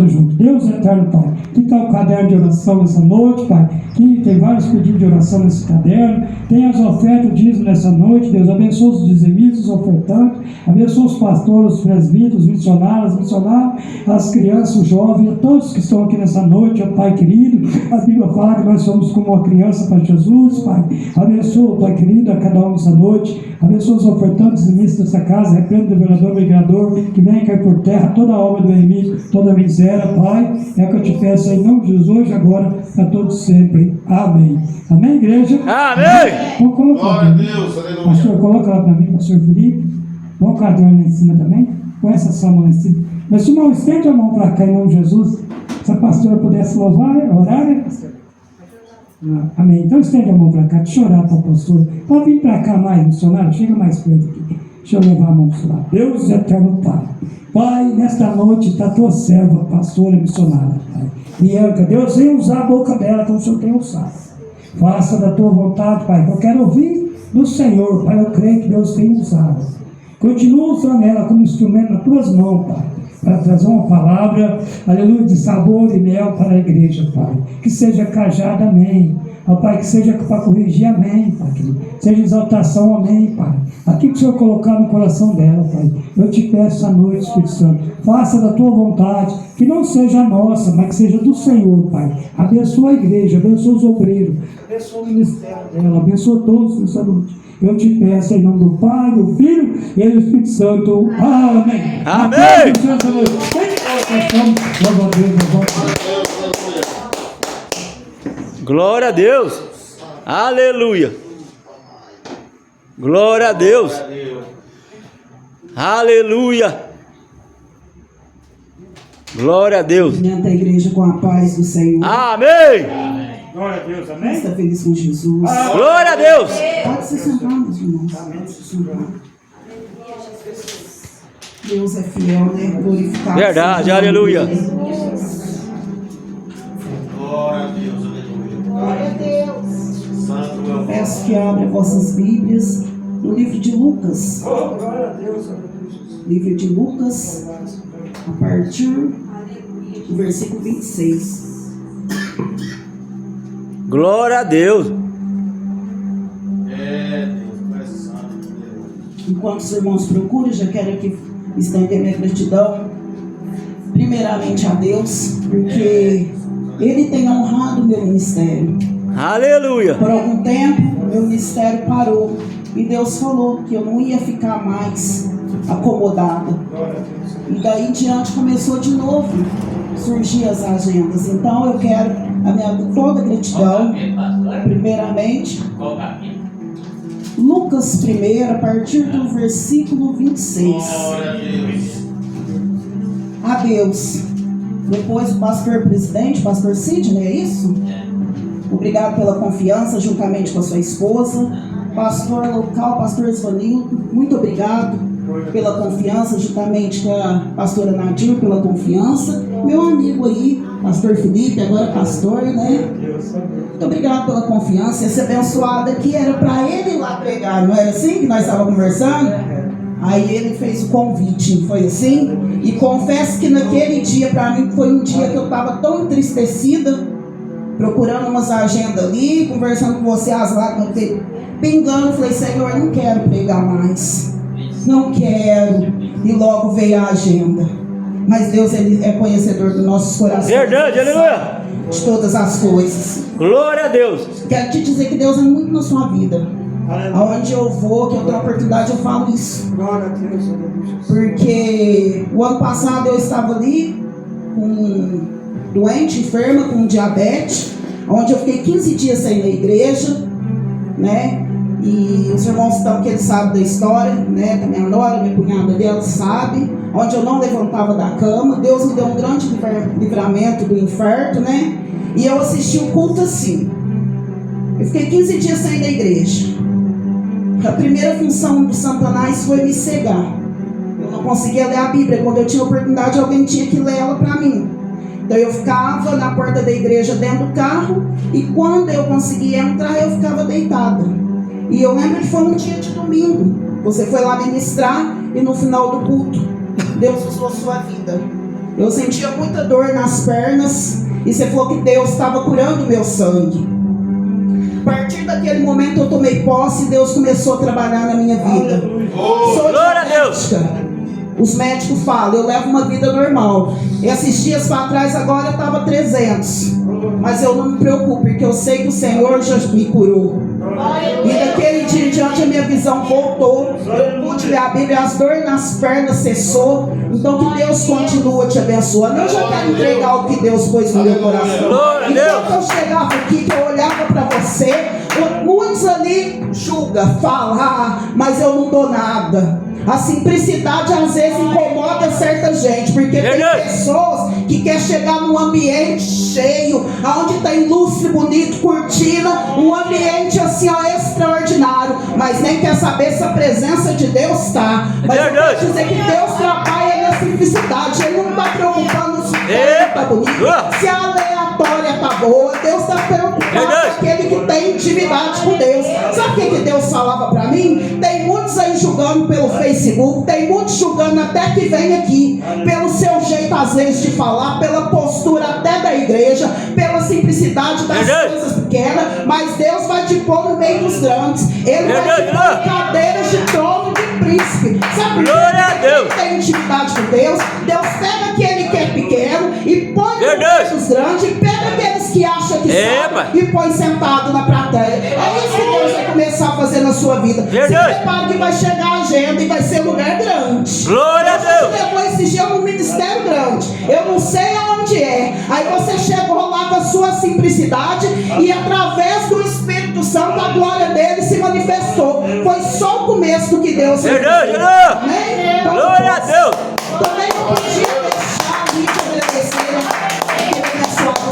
Junto. Deus eterno, Pai, que está o caderno de oração nessa noite, Pai, que tem vários pedidos de oração nesse caderno, tem as ofertas, dízimo nessa noite. Deus abençoe os dizimistas, os ofertantes, abençoe os pastores, os presbíteros, os missionários, as crianças, os jovens, todos que estão aqui nessa noite, ó Pai querido. A Bíblia fala que nós somos como uma criança para Jesus, Pai. Abençoa, Pai querido, a cada um nessa noite. Abençoa os ofertantes, dizimistas dessa casa, repreende o governador, o vereador, que venha cair por terra toda a obra do inimigo, toda a miséria, Pai. É que eu te peço em nome de Jesus, hoje, agora, a todos sempre. Amém. Amém, igreja? Amém! Vamos colocar. Glória a Deus, aleluia. Pastor, coloca lá para mim, pastor Felipe. Vamos colocar lá em cima também. Põe essa sua mão lá em cima. Mas, irmão, estende a mão para cá em nome de Jesus. Se a pastora pudesse louvar, orar, né, pastor? Amém. Então estende a mão para cá. Deixa eu orar para a pastora. Pode vir para cá mais, missionário. Chega mais perto aqui. Deixa eu levar a mão para lá. Deus eterno, Pai. Pai, nesta noite está a tua serva, pastora missionária, Pai. Bianca, Deus venha usar a boca dela como o Senhor tem usado. Faça da tua vontade, Pai. Eu quero ouvir do Senhor, Pai. Eu creio que Deus tem usado. Continua usando ela como instrumento nas tuas mãos, Pai, para trazer uma palavra, aleluia, de sabor e mel para a igreja, Pai. Que seja cajada, amém. Ó Pai, que seja para corrigir, amém, Pai. Que seja exaltação, amém, Pai. Aquilo que o Senhor colocar no coração dela, Pai. Eu te peço essa noite, Espírito Santo. Faça da tua vontade, que não seja nossa, mas que seja do Senhor, Pai. Abençoa a igreja, abençoa os obreiros, abençoa o ministério dela, abençoa todos nessa noite. Eu te peço em nome do Pai, do Filho e do Espírito Santo. Amém. Amém. Glória a Deus. Aleluia. Glória a Deus. Aleluia. Glória a Deus. Cumprimenta a igreja com a paz do Senhor. Amém. Glória a Deus, amém. Está feliz com Jesus. Glória a Deus. Pode se sentar, meus irmãos. Pode se sentar. Deus é fiel, né? Glorificado. Verdade, aleluia. Glória a Deus, aleluia. Glória a Deus. Santo é o Peço que abra vossas Bíblias no livro de Lucas. Glória a Deus. Livro de Lucas, a partir do versículo 26. Glória a Deus. Deus, santo. Enquanto os irmãos procuram, já quero aqui estender minha gratidão, primeiramente a Deus, porque Ele tem honrado o meu ministério. Aleluia. Por algum tempo, meu ministério parou e Deus falou que eu não ia ficar mais acomodada. E daí em diante começou de novo surgir as agendas. Então eu quero a minha toda gratidão, primeiramente, Lucas 1, a partir do versículo 26. A Deus. Depois o pastor presidente, pastor Sidney, é isso? Obrigado pela confiança, juntamente com a sua esposa. Pastor local, pastor Esvanildo, muito obrigado pela confiança, juntamente com a pastora Nadir, pela confiança. Meu amigo aí, pastor Felipe, agora pastor, né? Muito obrigado pela confiança. Esse abençoado aqui era para ele ir lá pregar, não era assim que nós estávamos conversando? Aí ele fez o convite, foi assim? E confesso que naquele dia, para mim, foi um dia que eu estava tão entristecida, procurando umas agendas ali, conversando com você, as lágrimas pingando. Falei, Senhor, não quero pregar mais, não quero. E logo veio a agenda. Mas Deus, Ele é conhecedor dos nossos corações. Verdade, aleluia. De todas as coisas. Glória a Deus. Quero te dizer que Deus é muito na sua vida. Aonde eu vou, que eu tenho oportunidade, eu falo isso. Glória a Deus. Porque o ano passado eu estava ali, doente, enferma, com diabetes, onde eu fiquei 15 dias sem ir na igreja, né? E os irmãos estão que eles sabem da história, né? Da minha nora, minha cunhada dela sabe, onde eu não levantava da cama. Deus me deu um grande livramento do infarto, né? E eu assisti o culto assim. Eu fiquei 15 dias sem ir da igreja. A primeira função de Satanás foi me cegar. Eu não conseguia ler a Bíblia. Quando eu tinha oportunidade, alguém tinha que ler ela para mim. Então eu ficava na porta da igreja dentro do carro, e quando eu conseguia entrar, eu ficava deitada. E eu lembro que foi um dia de domingo. Você foi lá ministrar e no final do culto, Deus usou a sua vida. Eu sentia muita dor nas pernas e você falou que Deus estava curando o meu sangue. A partir daquele momento eu tomei posse e Deus começou a trabalhar na minha vida. Sou Glória a Deus. diabética. Os médicos falam, eu levo uma vida normal. Esses dias para trás agora estava 300. Mas eu não me preocupo, porque eu sei que o Senhor já me curou. E daquele dia em diante a minha visão voltou. Eu pude ler a Bíblia, as dores nas pernas cessou. Então que Deus continua te abençoando. Eu já quero entregar o que Deus pôs no meu coração. Enquanto eu chegava aqui, que eu olhava para você, muitos ali julgam, falam, mas eu não dou nada. A simplicidade às vezes incomoda certa gente, porque tem pessoas que querem chegar num ambiente cheio, onde tem lustre bonito, cortina, um ambiente assim ó, extraordinário, mas nem quer saber se a presença de Deus está. Mas eu quero dizer que Deus trabalha na simplicidade, Ele não está preocupando se está bonito, se a aleatória está boa. Deus está preocupado com aquele que tem intimidade com Deus. Sabe o que Deus falava para mim? Tem muitos aí julgando pelo Facebook, tem muitos julgando até que vem aqui, pelo seu jeito às vezes de falar, pela postura até da igreja, pela simplicidade das coisas pequenas, mas Deus vai te pôr no meio dos grandes. Ele vai te pôr em cadeiras de trono de príncipe. Sabe por que tem intimidade com Deus? Deus pega aquele que é pequeno e põe no meio dos grandes, e pega aqueles que acham que sabe e põe sentado na plateia. É isso que Deus vai começar a fazer na sua vida. Se prepara que vai chegar a agenda e vai ser lugar grande. Glória a Deus. Você levou esse dia num ministério grande. Eu não sei aonde é. Aí você chegou lá com a sua simplicidade e através do Espírito Santo a glória dele se manifestou. Foi só o começo do que Deus fez. Amém? Glória a Deus. Também não podia deixar de agradecer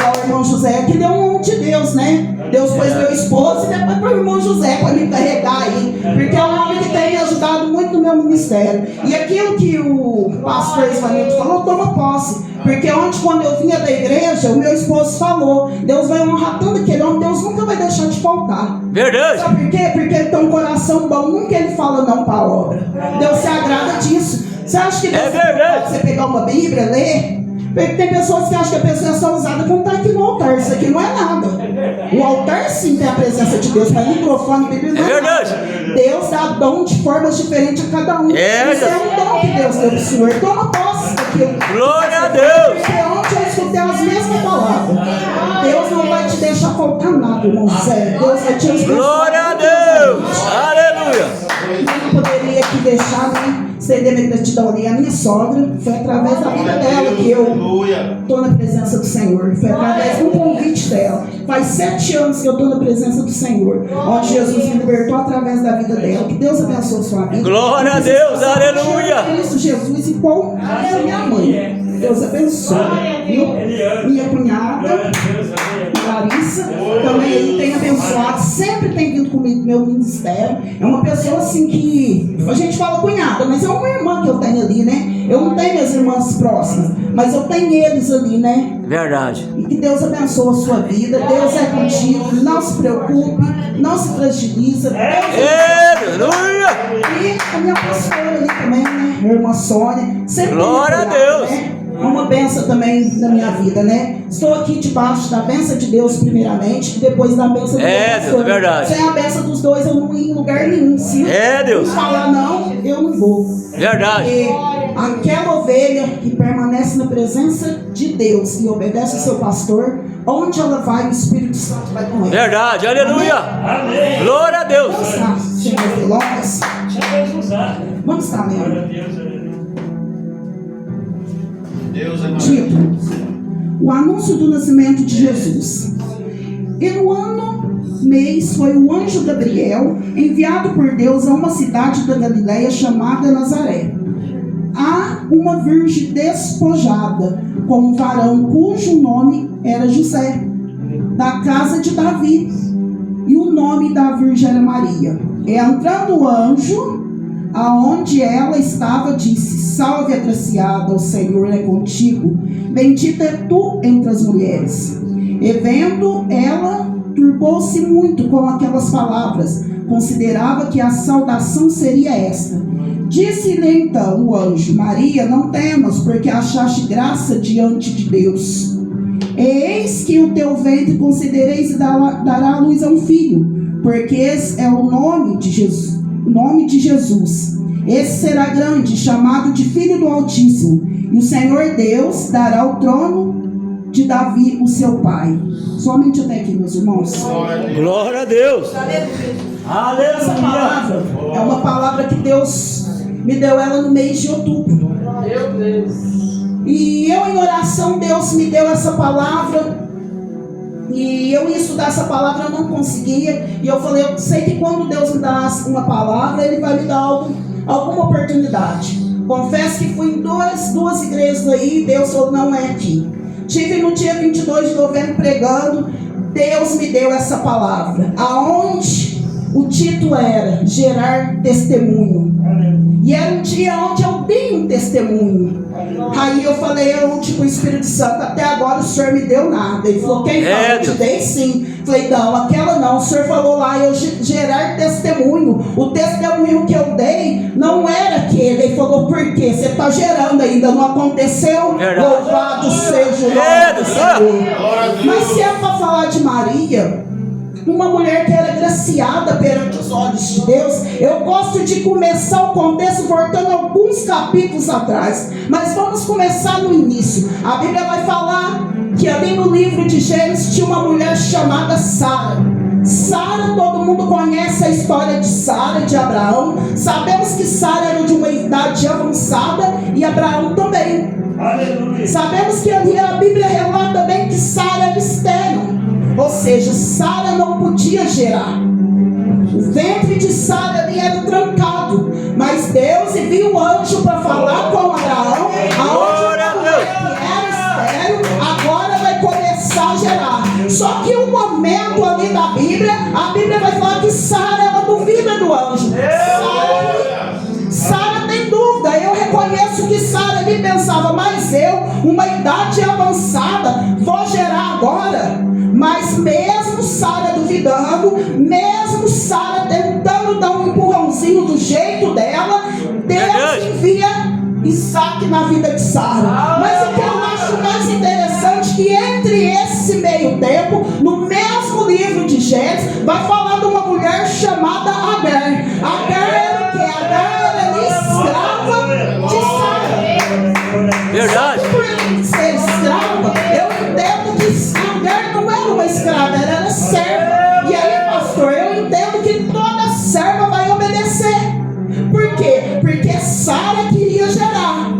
ao irmão José, que deu um de Deus, né? Deus pôs meu esposo e depois para o irmão José para me carregar aí, porque é um homem que tem me ajudado muito no meu ministério. E aquilo que o pastor Isvanildo falou, toma posse, porque ontem quando eu vinha da igreja, o meu esposo falou, Deus vai honrar tanto aquele homem, Deus nunca vai deixar de faltar. Verdade. Sabe por quê? Porque ele tem um coração bom, nunca ele fala não para a obra. Deus se agrada disso. Você acha que Deus pode você pegar uma Bíblia, ler? Porque tem pessoas que acham que a pessoa é só usada quando está aqui no altar. Isso aqui não é nada. O altar sim tem a presença de Deus, mas microfone, Bíblia não é verdade. Nada. Deus dá dom de formas diferentes a cada um. Isso é um dom que Deus deu para o Senhor. Toma posse daquilo. Glória a Deus. Porque ontem eu escutei as mesmas palavras. Deus não vai te deixar faltar nada, irmão Zé. Deus vai te abençoar. Glória a Deus. Aleluia. Eu não poderia aqui deixar, né? Estender minha gratidão ali. A minha sogra, foi através da vida dela que eu estou na presença do Senhor. Foi através do convite dela. Faz 7 anos que eu estou na presença do Senhor, onde Jesus me libertou através da vida dela. Que Deus abençoe a sua vida. Glória a Deus, aleluia. Cristo Jesus, igual a minha mãe. Deus abençoe. Viu? Minha cunhada, Larissa, também tem abençoado, sempre tem vindo comigo no meu ministério. É uma pessoa assim que a gente fala cunhada, mas é uma irmã que eu tenho ali, né? Eu não tenho minhas irmãs próximas, mas eu tenho eles ali, né? Verdade. E que Deus abençoe a sua vida. Deus é contigo, não se preocupe, não se fragiliza. Aleluia. E a minha pastora ali também, né? Minha irmã Sônia, sempre glória a Deus. Né? É uma benção também na minha vida, né? Estou aqui debaixo da benção de Deus primeiramente, e depois da benção do Deus, é verdade. Sem a benção dos dois eu não ia em lugar nenhum. Se Deus. falar não, eu não vou. Verdade. Porque aquela ovelha que permanece na presença de Deus e obedece ao seu pastor, onde ela vai, o Espírito Santo vai com ela. Verdade, aleluia. Amém. Glória a Deus. Vamos estar, Senhor Delocas. Vamos estar, mesmo. Tipo, o anúncio do nascimento de Jesus. E no mês foi o anjo Gabriel enviado por Deus a uma cidade da Galileia chamada Nazaré, a uma virgem despojada com um varão cujo nome era José, da casa de Davi, e o nome da virgem era Maria. E entrando o anjo aonde ela estava, disse: salve, agraciada, o Senhor é contigo, bendita é tu entre as mulheres. E vendo ela, turbou-se muito com aquelas palavras, considerava que a saudação seria esta. Disse-lhe então o anjo: Maria, não temas, porque achaste graça diante de Deus. Eis que o teu ventre considereis e dará à luz a um filho, porque esse é o nome de Jesus. Esse será grande, chamado de Filho do Altíssimo, e o Senhor Deus dará o trono de Davi, o seu pai. Somente até aqui, meus irmãos. Glória a Deus. Essa palavra é uma palavra que Deus me deu ela no mês de outubro. Meu Deus. E eu em oração, Deus me deu essa palavra. E eu ia estudar essa palavra, eu não conseguia. E eu falei, eu sei que quando Deus me dá uma palavra, Ele vai me dar alguma oportunidade. Confesso que fui em duas igrejas aí, Deus falou, não é aqui. Tive no dia 22 de novembro pregando, Deus me deu essa palavra. Aonde o título era gerar testemunho. E era um dia onde eu dei um testemunho. Aí eu falei, tipo, o Espírito Santo, até agora o Senhor me deu nada. Ele falou, quem falou? Eu te dei sim. Falei, não, aquela não. O Senhor falou lá, eu gerar testemunho. O testemunho que eu dei não era aquele. Ele falou, por quê? Você está gerando ainda, não aconteceu? Louvado seja o nome do Senhor. Mas se é para falar de Maria, uma mulher que era graciada perante os olhos de Deus, eu gosto de começar o contexto voltando alguns capítulos atrás, mas vamos começar no início. A Bíblia vai falar que ali no livro de Gênesis tinha uma mulher chamada Sara. Sara, todo mundo conhece a história de Sara, de Abraão. Sabemos que Sara era de uma idade avançada e Abraão também. Aleluia. Sabemos que ali a Bíblia relata também que Sara era estéril. Ou seja, Sara não podia gerar. O ventre de Sara ali era trancado. Mas Deus enviou o anjo para falar com Abraão. Aonde a mulher que era estéril agora vai começar a gerar. Só que um momento ali da Bíblia, a Bíblia vai falar que Sara ela duvida do anjo. Sara tem dúvida. Eu reconheço que Sara ali pensava, mas eu, uma idade avançada, vou gerar agora. Mas mesmo Sara duvidando, mesmo Sara tentando dar um empurrãozinho do jeito dela, Deus envia Isaac na vida de Sara. Mas o que eu acho mais interessante é que entre esse meio tempo, no mesmo livro de Gênesis, vai falar de uma mulher chamada Agar. Agar era o que? Agar era escrava de Sara. Verdade. Por ele ser escrava, eu entendo que Agar não era uma escrava, ela era serva. E aí, pastor, eu entendo que toda serva vai obedecer. Por quê? Porque Sara queria gerar.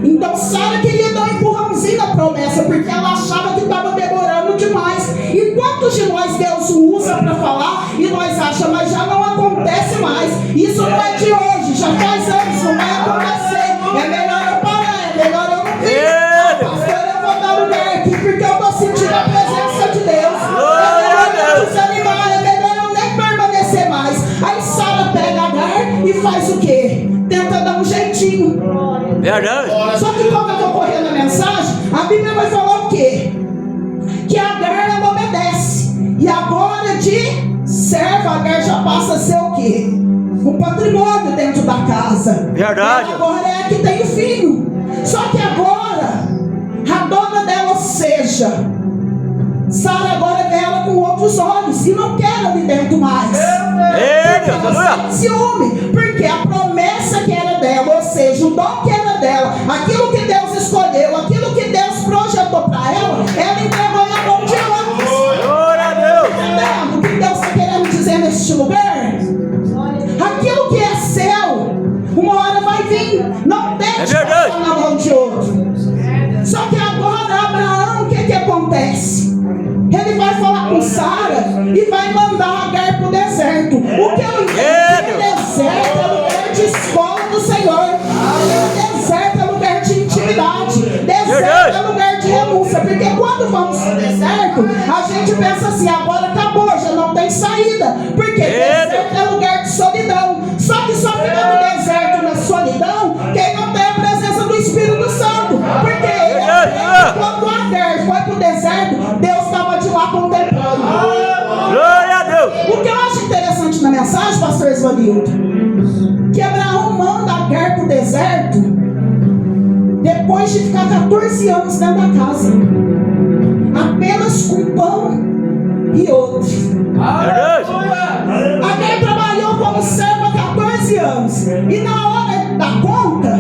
Então Sara queria dar um empurrãozinho na promessa, porque ela achava que estava demorando demais. E quantos de nós Deus usa para falar e nós achamos, mas já não acontece mais. Isso não é de hoje, já faz anos, não vai acontecer. É melhor eu parar, é melhor eu não vir. Pastor, eu vou dar lugar aqui porque eu estou sentindo a presença de Deus. É melhor eu desanimar, é melhor eu nem permanecer mais. Aí Sara pega Agar e faz o quê? Tenta dar um jeitinho. Verdade. Só que quando eu vou correndo a mensagem, a Bíblia vai falar o quê? Que Agar ela obedece. E agora de serva, Agar já passa a ser o quê? Um patrimônio dentro da casa. Verdade. Ela agora é a que tem o filho. Só que agora, a dona dela, ou seja, Sara agora vê ela com outros olhos e não quer ali dentro mais. Porque ela sente ciúme. Porque a promessa que era dela, ou seja, o dom que era dela, aquilo que Deus escolheu, aquilo que Deus projetou para ela entregou na mão de outros. Glória a Deus. Entendendo o que Deus está querendo dizer neste lugar? Aquilo que é seu, uma hora vai vir. Não deixe passar na mão de outro. Só que agora Abraão, o que acontece? Ele vai falar com Sara e vai mandar Agar para o deserto. O que eu entendo que deserto é lugar de escola do Senhor. Deserto é lugar de intimidade. Deserto é lugar de renúncia. Porque quando vamos para o deserto, a gente pensa assim, agora acabou, já não tem saída. Porque deserto é lugar de solidão. Só que só fica no deserto, na solidão, quem não tem a presença do Espírito Santo. Porque quando Agar foi para o deserto, Deus estava de lá contemplando. Glória a Deus. O que eu acho interessante na mensagem, pastor Esvanildo, que Abraão manda Agar no deserto depois de ficar 14 anos dentro da casa, apenas com pão e outro. Verdade. Agar trabalhou como serva 14 anos. E na hora da conta,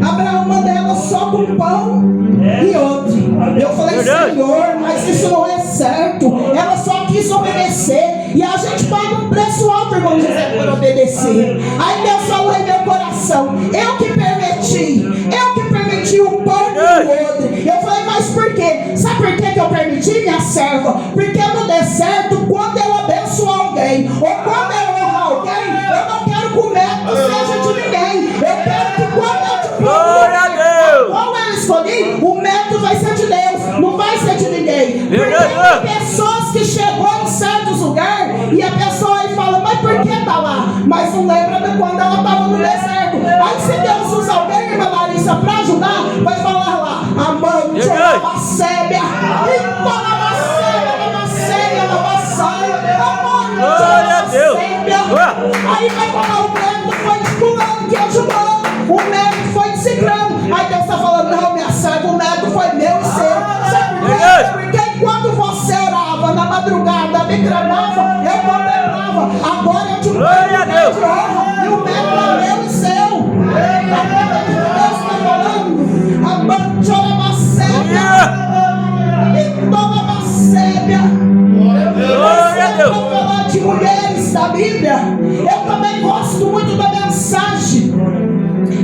Abraão manda ela só com pão e outro. Eu falei, Verdade. Senhor, mas isso não é certo. Ela só quis obedecer. E a gente paga um preço alto, irmão José, por obedecer. Aí Deus falou em meu coração, eu que permiti o pão e o outro. Eu falei, mas por quê? Sabe por que eu permiti, minha serva? Porque no deserto, quando eu abençoo alguém, ou quando eu honro alguém, eu não quero que o método seja de ninguém. Eu quero que quando eu te Glória a Deus. qual eu escolhi, o método vai ser de Deus, não vai ser de ninguém. Porque Verdade. tem pessoas que chegou em certos lugares e a pessoa aí fala, mas por que tá lá? Mas não lembra de quando ela estava no deserto. Aí se Deus usa alguém, irmã Larissa, para ajudar, vai falar lá, amante, Verdade. amacébia, Glória a Deus. aí vai falar, o médico foi de fulano que ajudou, o médico foi de ciclano. Aí Deus está falando, não, minha serva, o médico foi meu e seu. Sabe por quê? Verdade. Porque enquanto você orava na madrugada, me clamava, eu contemplava. Agora eu te Glória a Deus. de honra, e o médico é meu e seu. Deus está falando, amante, ora macébia, e toda macébia. Glória a Deus. Para falar de mulheres da Bíblia, eu também gosto muito da mensagem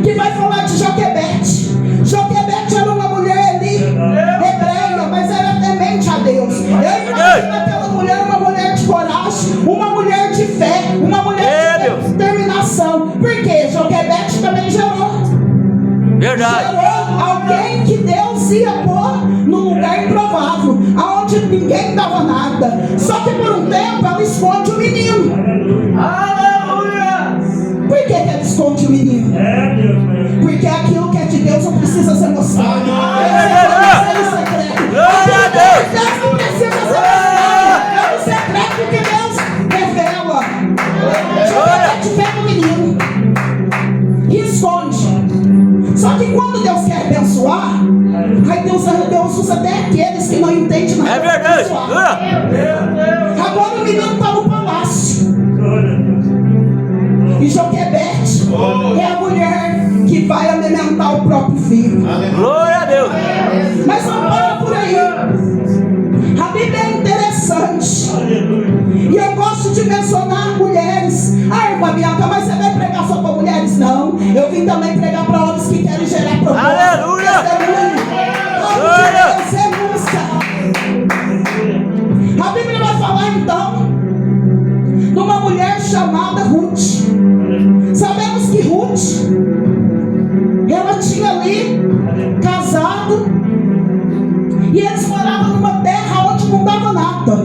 que vai falar de Joquebede. Joquebede era uma mulher ali, hebreia, mas era temente a Deus. Eu imagino aquela mulher, uma mulher de coragem, uma mulher de fé, uma mulher de determinação. Porque Joquebede também gerou Verdade. alguém que Deus ia pôr num lugar improvável, aonde ninguém dava nada. Só que por um tempo ela esconde o menino. Aleluia! Por que ela esconde o menino? Porque aquilo que é de Deus não precisa ser mostrado. Glória a Deus. Deus não precisa ser mostrado. É um secreto que Deus revela. Joquebede pega o menino e esconde. Só que quando Deus quer abençoar, aí Deus usa até aqueles que não entendem nada. É verdade. Agora o menino está no palácio. E Joquebede é a mulher que vai alimentar o próprio filho. Glória a Deus. Mas não para por aí. A Bíblia é interessante. E eu gosto de mencionar mulheres. Ah, irmã Bianca, mas você vai pregar só para mulheres? Não. Eu vim também pregar para homens que querem gerar propósito. Aleluia. Deus é música. A Bíblia vai falar então de uma mulher chamada Ruth. Sabemos que Ruth, ela tinha ali casado e eles moravam numa terra onde não dava nada.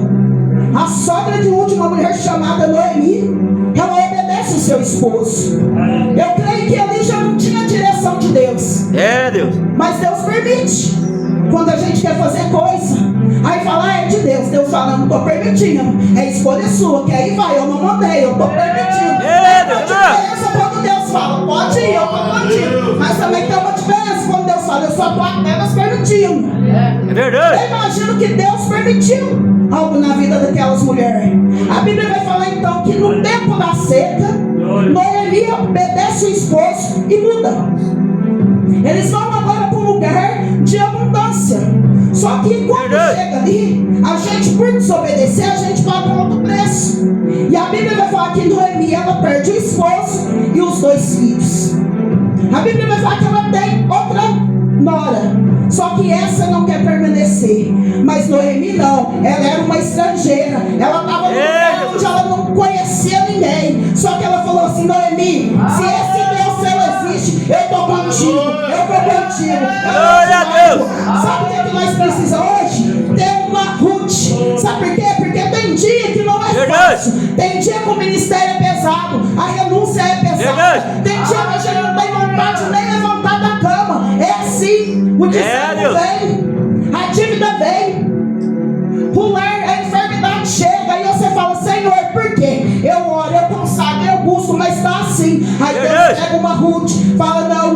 A sogra de Ruth, uma mulher chamada Noemi, ela obedece o seu esposo. Eu creio que ali já não tinha direção de Deus. É Deus. Mas Deus permite. Quando a gente quer fazer coisa, aí fala, é de Deus. Deus fala, não estou permitindo. É escolha sua, que aí vai, eu não mandei, eu estou permitindo. É, Tem uma Deus. diferença quando Deus fala, pode ir, eu estou permitindo. Mas também tem uma diferença quando Deus fala, eu só estou apenas permitindo. É verdade. Eu imagino que Deus permitiu algo na vida daquelas mulheres. A Bíblia vai falar então que no tempo da seca, Noemi obedece o esposo e muda. Eles vão agora para um lugar de abundância. Só que quando chega ali, a gente, por desobedecer, a gente paga um alto preço. E a Bíblia vai falar que Noemi, ela perde o esposo e os 2 filhos. A Bíblia vai falar que ela tem outra nora. Só que essa não quer permanecer. Mas Noemi não. Ela era uma estrangeira. Ela estava num lugar onde ela não conhecia ninguém. Só que ela falou assim, Noemi, se esse Deus seu existe, eu estou contigo. Eu estou contigo. Glória a Deus. Sabe o que nós precisamos hoje? Ter uma Ruth. Sabe por quê? Porque tem dia que não é fácil. Tem dia que o ministério é pesado. A renúncia é pesada. Tem dia que a gente não tem vontade nem levantar da cama. É assim. O desânimo vem. A dívida vem. A enfermidade chega. E você fala, Senhor, por quê? Eu oro, eu consagro, eu busco, mas está assim. Aí Deus pega uma Ruth. Fala, não,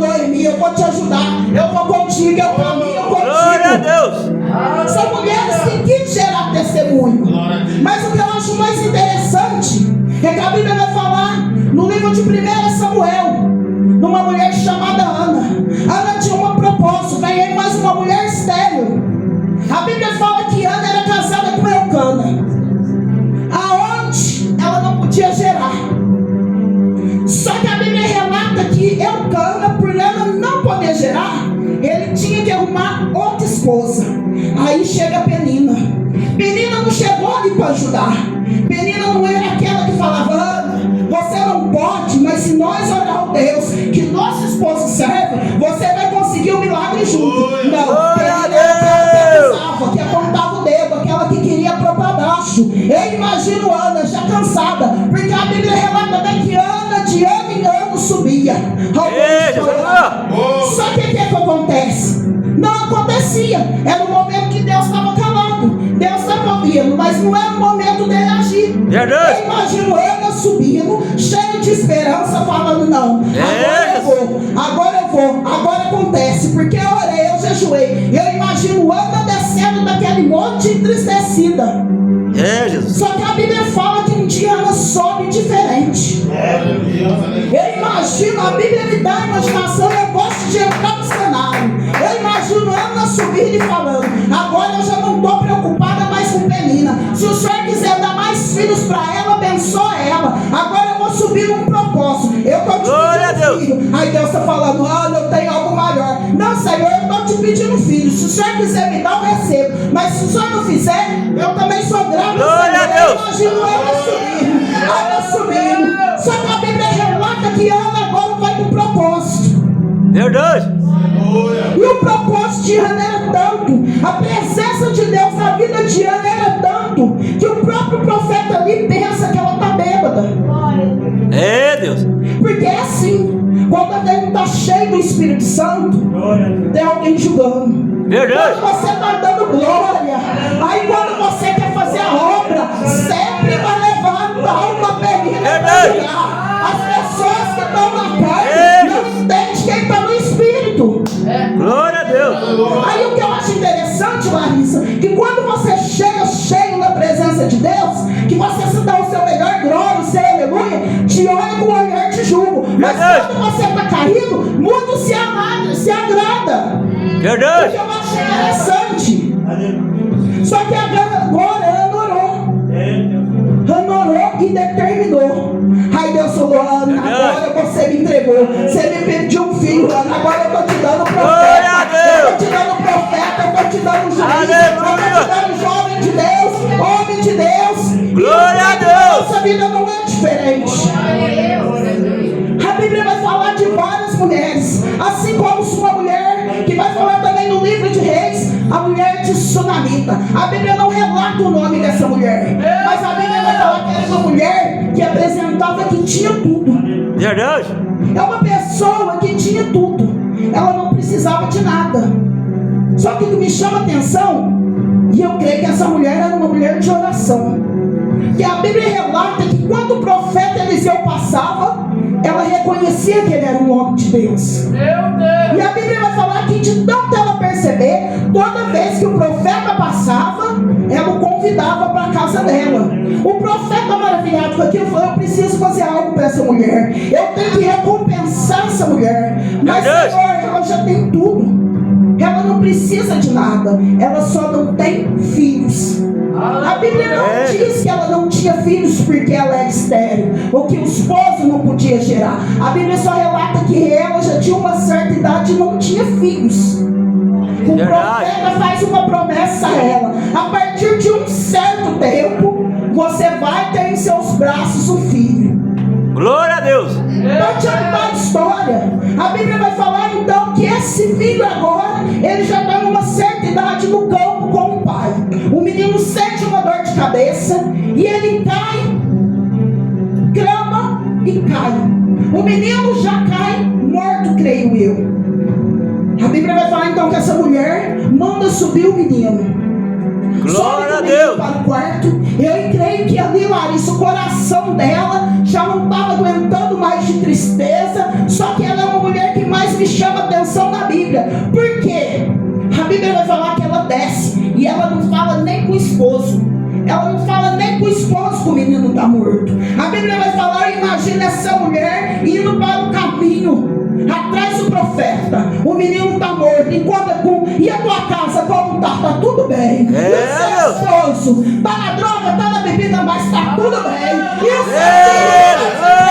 que a Bíblia vai falar no livro de 1 Samuel, numa mulher chamada Ana. Ana tinha um propósito, ganhei mais uma mulher estéril. A Bíblia fala que Ana era casada com Eucana, aonde ela não podia gerar. Só que a Bíblia relata que Eucana, por ela não poder gerar, ele tinha que arrumar outra esposa. Aí chega Penina. Penina não chegou ali para ajudar. Penina não era aquela que falava: Ana, você não pode, mas se nós orar ao Deus que nosso esposo serve, você vai conseguir o milagre junto. Não, Penina era aquela que avisava, que apontava o dedo, aquela que queria pôr para baixo. Eu imagino Ana já cansada, porque a Bíblia relata até que Ana de ano em ano subia. Só que o que acontece? Não acontecia. Era um momento que Deus estava calado, Deus estava ouvindo, mas não era o momento dele agir. Eu imagino Ana subindo, cheio de esperança, falando: não, agora eu vou, agora acontece, porque eu orei, eu jejuei. Eu imagino Ana descendo daquele monte entristecida. Só que a Bíblia fala que um dia Ana sobe diferente. Eu imagino, a Bíblia me dá a imaginação, eu gosto de entrar no cenário. Eu imagino Ana subindo e falando: agora eu já não estou preocupada mais com Penina. Se o Senhor quiser dar mais filhos para ela, abençoa ela. Agora eu vou subir num propósito. Eu estou te pedindo filho. Aí Deus está falando: olha, eu tenho algo maior. Não, Senhor, eu estou te pedindo filho. Se o Senhor quiser me dar, eu recebo. Mas se o Senhor não fizer, eu também sou grato. Eu imagino Ana subindo. Só que a Bíblia relata que Ana agora vai com propósito. Verdade. E o propósito de Ana era tanto, a presença de Deus na vida de Ana era tanto, que o próprio profeta ali pensa que ela está bêbada. Deus. Porque é assim, quando alguém está cheio do Espírito Santo, tem alguém julgando. Verdade. Quando você está dando glória, aí quando você quer fazer a obra, sempre vai levar uma perina para julgar. As pessoas que estão na carne não entendem quem está no Espírito. Glória a Deus. Aí o que eu acho interessante, Larissa, que quando você chega cheio na presença de Deus, que você se dá o seu melhor glória, o seu aleluia, te olha com o olhar de julgo. Mas quando você está caído, muito se agrada. Verdade. O que eu acho interessante. Só que agora Ana orou e determinou. Aí Deus falou: Ana, agora você me entregou. Você me pediu um filho, Ana, agora eu estou te dando profeta. Eu estou te dando profeta, eu estou te dando juiz. Eu estou te dando jovem de Deus, homem de Deus. Glória a Deus. Nossa vida não é diferente. A Bíblia vai falar de várias mulheres, assim como uma mulher que vai falar também no livro de Reis, a mulher de Sunamita. A Bíblia não relata o nome dessa mulher, mas a Bíblia vai falar que era uma mulher que apresentava que tinha tudo. Verdade. É uma pessoa que tinha tudo, ela não precisava de nada. Só que o que me chama a atenção, e eu creio que essa mulher era uma mulher de oração, que a Bíblia relata que quando o profeta Eliseu passava, ela reconhecia que ele era um homem de Deus. E a Bíblia vai falar que de tanto ela perceber, toda vez que o profeta passava, ela o convidava para a casa dela. O profeta, maravilhado com aquilo, falou: eu preciso fazer algo para essa mulher, eu tenho que recompensar essa mulher. Mas Senhor, ela já tem tudo, ela não precisa de nada, ela só não tem filhos. A Bíblia não diz que ela não tinha filhos porque ela era estéril, ou que o esposo não podia gerar. A Bíblia só relata que ela já tinha uma certa idade e não tinha filhos. O profeta faz uma promessa a ela: a partir de um certo tempo, você vai ter em seus braços um filho. Glória a Deus. Não te contar a história. A Bíblia vai falar então que esse filho agora, ele já está numa certa idade no campo com o pai. O menino sente uma dor de cabeça e ele cai, clama e cai. O menino já cai morto, creio eu. A Bíblia vai falar então que essa mulher manda subir o menino. Glória a Deus. Para o quarto. Eu creio que ali, Larissa, o coração dela já não estava aguentando mais de tristeza. Só que ela é uma mulher que mais me chama a atenção na Bíblia. Por quê? A Bíblia vai falar que ela desce e ela não fala nem com o esposo, ela não fala nem com o esposo esposo que o menino está morto. A Bíblia vai falar, imagina essa mulher indo para o caminho, atrás do profeta. O menino está morto. E a tua casa como está? Está tudo bem. E o seu esposo está na droga, está na bebida, mas está tudo bem. E o seu filho está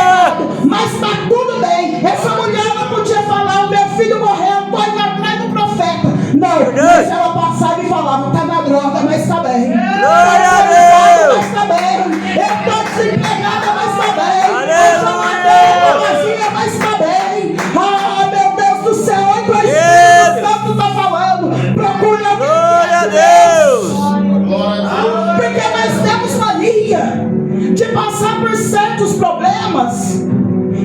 mas está tudo bem. Essa mulher ela podia falar, o meu filho morreu, estou indo atrás do profeta. Não, mas ela passava e falava, está na droga, mas está bem. Glória a Deus! Mas está bem. Eu estou desempregada, mas está bem. Eu sou madeira vazia, mas está bem. Ah, meu Deus do céu, olha para o Espírito Santo está falando. Procure alguém. Glória a Deus! Glória a Deus. Porque nós temos mania de passar por certos problemas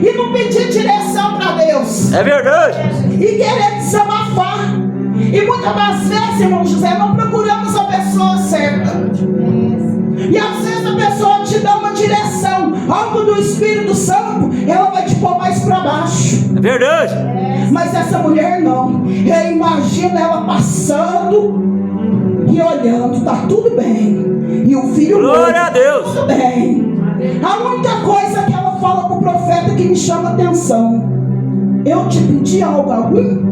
e não pedir direção para Deus. É verdade. E querer desabafar. E muitas das vezes, irmão José, não procuramos a pessoa certa. E às vezes a pessoa te dá uma direção, algo do Espírito Santo, ela vai te pôr mais para baixo. É verdade. Mas essa mulher não. Eu imagino ela passando e olhando, tá tudo bem. E o filho Glória a Deus. tudo bem. A única coisa que ela fala pro profeta que me chama a atenção: eu te pedi algo algum?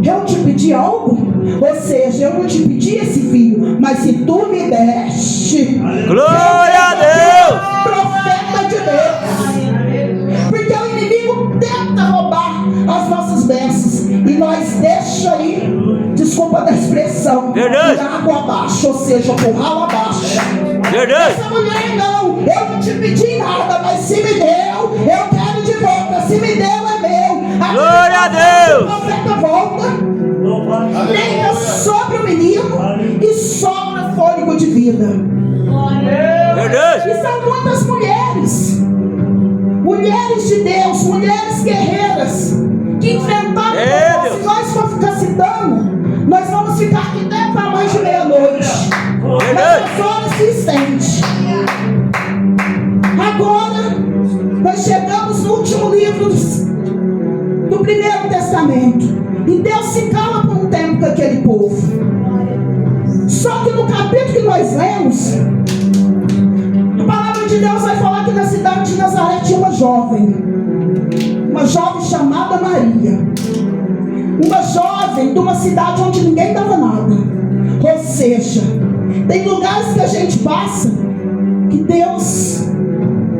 Eu te pedi algo? Ou seja, eu não te pedi esse filho, mas se tu me deste, Glória a Deus! profeta de Deus. Porque o inimigo tenta roubar as nossas bênçãos e nós deixa aí, desculpa da expressão, Verdade. por água abaixo, ou seja, por ralo abaixo. Verdade. Essa mulher não, eu não te pedi nada, mas se me deu, eu quero de volta. Se me deu, é meu. Glória a Deus. O profeta volta, deita sobre o menino e sobra fôlego de vida. Verdade. E são muitas mulheres, mulheres de Deus, mulheres guerreiras, que enfrentaram. Deus. Se nós for ficar citando, nós vamos ficar aqui até para mais de meia-noite. Verdade. Mas as horas se estende. Agora, nós chegamos no último livro do Primeiro Testamento. E Deus se cala por um tempo com aquele povo. Só que no capítulo que nós lemos, a palavra de Deus vai falar que na cidade de Nazaré tinha uma jovem chamada Maria. Uma jovem de uma cidade onde ninguém dava nada. Ou seja, tem lugares que a gente passa que Deus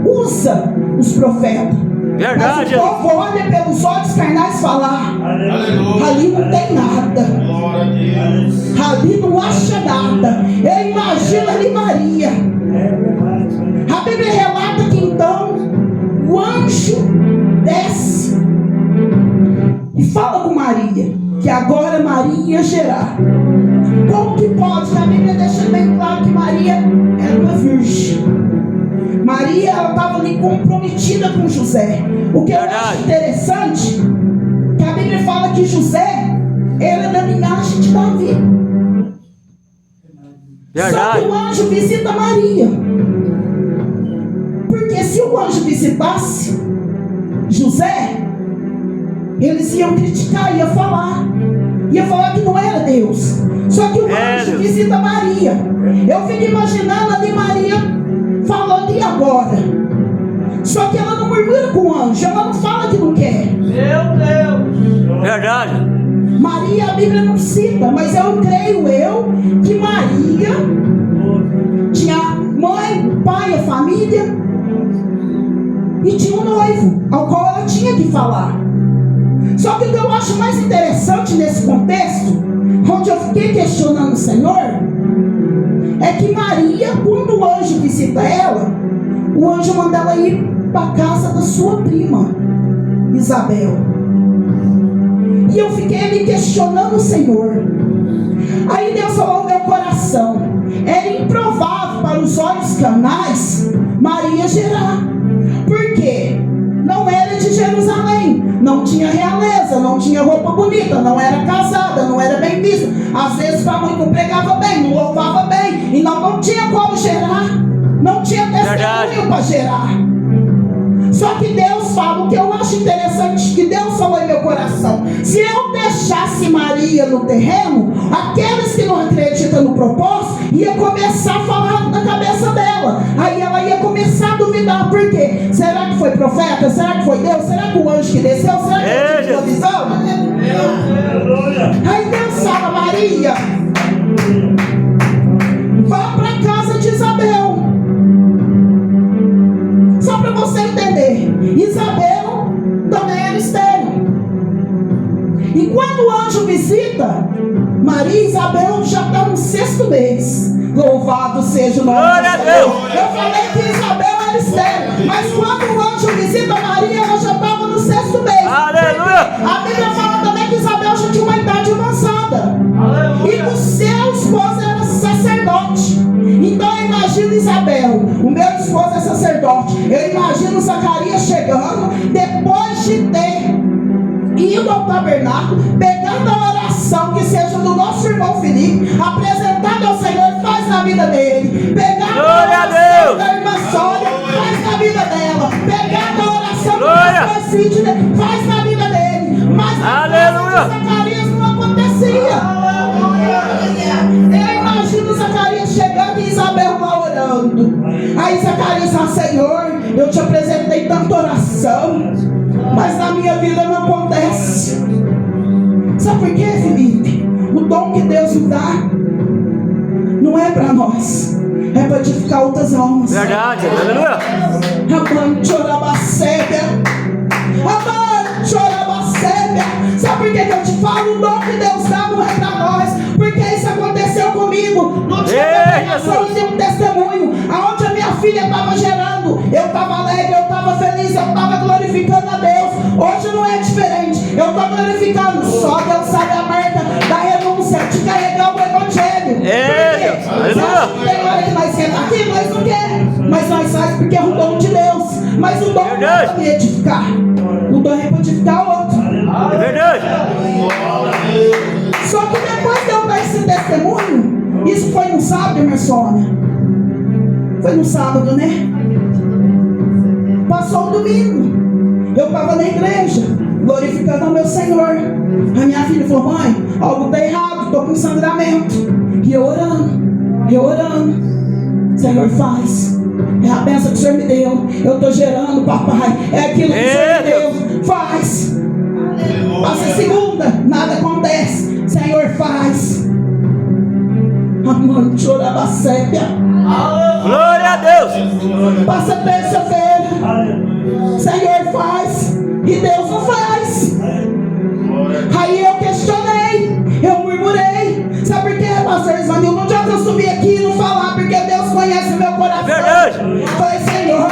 usa os profetas. Verdade. Mas o povo olha pelos olhos carnais e fala: Aleluia. ali não tem nada. Glória a Deus. Ali não acha nada. Eu imagino ali Maria. A Bíblia relata que então o anjo desce e fala com Maria que agora Maria ia gerar. Como que pode? A Bíblia deixa bem claro que Maria era uma virgem. Maria, ela estava ali comprometida com José. O que eu acho interessante, que a Bíblia fala que José era da linhagem de Davi. Verdade. Só que o anjo visita Maria. Porque se o anjo visitasse José, eles iam criticar, ia falar que não era Deus. Só que o anjo Deus. visita Maria. Eu fico imaginando ali Maria falando, e agora? Só que ela não murmura com o anjo, ela não fala que não quer. Meu Deus. Verdade. Maria, a Bíblia não cita, mas eu creio que Maria tinha mãe, pai, a família, e tinha um noivo, ao qual ela tinha que falar. Só que o que eu acho mais interessante nesse contexto, onde eu fiquei questionando o Senhor, é que Maria, quando o anjo visita ela, o anjo manda ela ir para a casa da sua prima, Isabel. E eu fiquei me questionando o Senhor. Aí Deus falou no meu coração: era improvável para os olhos carnais Maria gerar. Por quê? Não era de Jerusalém, não tinha realeza, não tinha roupa bonita, não era casada, não era bem vista. Às vezes a mãe não pregava bem, não louvava bem, e não tinha como gerar, não tinha testemunho para gerar. Só que Deus fala, o que eu acho interessante, que Deus falou em meu coração: se eu deixasse Maria no terreno, aqueles que não acreditam no propósito, ia começar a falar na cabeça dela. Aí acreditar. Por quê? Será que foi profeta? Será que foi Deus? Será que o anjo que desceu? Será que ele tinha uma visão? Aí Deus fala, Maria, vá para a casa de Isabel. Só para você entender, Isabel também era estéril. E quando o anjo visita Maria e Isabel, já está no 6º mês. Louvado seja o nome do Senhor. Eu falei que Isabel era estéril, mas quando o anjo visita Maria, ela já estava no 6º mês. Aleluia. A Bíblia fala também que Isabel já tinha uma idade avançada. E o seu esposo era sacerdote. Então eu imagino Isabel, o meu esposo é sacerdote. Eu imagino Zacarias chegando, depois de ter indo ao tabernáculo, pegando a oração que seja do nosso irmão Felipe, apresentando ao Senhor, faz na vida dele. Pegando a oração da irmã Sônia, faz na vida dela. Pegando a oração do pastor Sidney, faz na vida dele. Mas na casa de Zacarias não acontecia. Eu imagino Zacarias chegando e Isabel lá orando. Aí Zacarias fala, Senhor, eu te apresentei tanta oração, mas na minha vida não acontece. Sabe por quê, Felipe? O dom que Deus nos dá não é para nós, é para edificar outras almas. Verdade, aleluia. Amante orabacébia. Amante orabacébia. Sabe por que eu te falo? O dom que Deus dá não é para nós, porque isso aconteceu comigo. No dia da pregação eu dei um testemunho, aonde a minha filha estava gerando. Eu estava alegre, eu estava feliz, eu estava glorificando a Deus. Hoje não é diferente, eu estou glorificando. Só Deus sabe a marca da renúncia de carregar o evangelho. Tem hora que nós queremos aqui, nós não queremos, mas nós fazemos porque é um dom de Deus. Mas o dom não é para me edificar, o dom é para edificar outro. É verdade. Só que depois de eu dar esse testemunho, isso foi no sábado, irmã Sônia. Foi no sábado, né? Passou o domingo. Eu estava na igreja, glorificando ao meu Senhor. A minha filha falou, mãe, algo está errado, estou com sangramento. E eu orando. Senhor, faz. É a bênção que o Senhor me deu. Eu estou gerando, papai. É aquilo que o Senhor me deu. Faz. Passa a segunda, nada acontece. Senhor, faz. Amante orabacébia. Glória a Deus. Passa terça-feira. Senhor, faz. E Deus não faz. Aí eu questionei, eu murmurei. Sabe por quê, pastor Ismael? Não adianta eu subir aqui e não falar, porque Deus conhece o meu coração. Verdade. Falei, Senhor,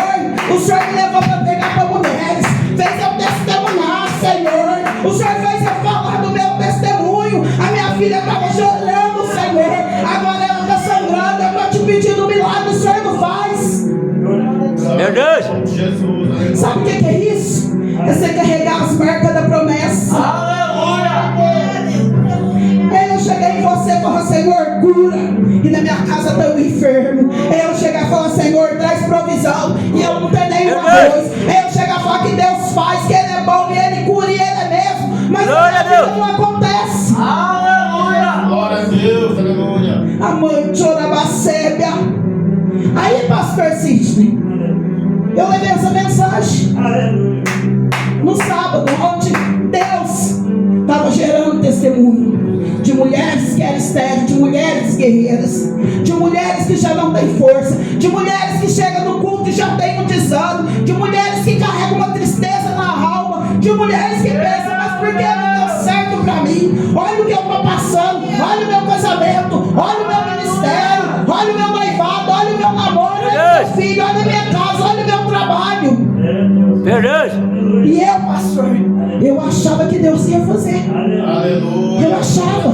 o Senhor me levou para pegar para mulheres, fez eu testemunhar, Senhor. O Senhor fez eu falar do meu testemunho. A minha filha estava chorando, Senhor. Agora ela está sangrando. Eu estou te pedindo um milagre, o Senhor não faz. Verdade. Sabe o que é isso? É você carregar as marcas da promessa. Eu cheguei em você e falar, Senhor, cura. E na minha casa tem um enfermo. Eu chegar e falar, Senhor, traz provisão. E eu não tenho nenhum arroz. Eu chegar e falar que Deus faz, que Ele é bom e Ele cura e Ele é mesmo. Mas a vida não acontece. Glória a Deus, aleluia. Amante orabacébia. Aí, pastor Sidney, eu levei essa mensagem no sábado, onde Deus estava gerando testemunho de mulheres que eram estéreis, de mulheres guerreiras, de mulheres que já não têm força, de mulheres que chegam no culto e já têm um desânimo, de mulheres que carregam uma tristeza na alma, de mulheres que pensam, mas por que não deu certo para mim? Olha o que eu estou passando, olha o meu casamento, olha o meu ministério, olha o meu noivado, olha o meu namoro, olha o meu filho, olha a minha casa, olha o meu trabalho. Verdade. E eu, pastor, eu achava que Deus ia fazer. Aleluia. Eu achava.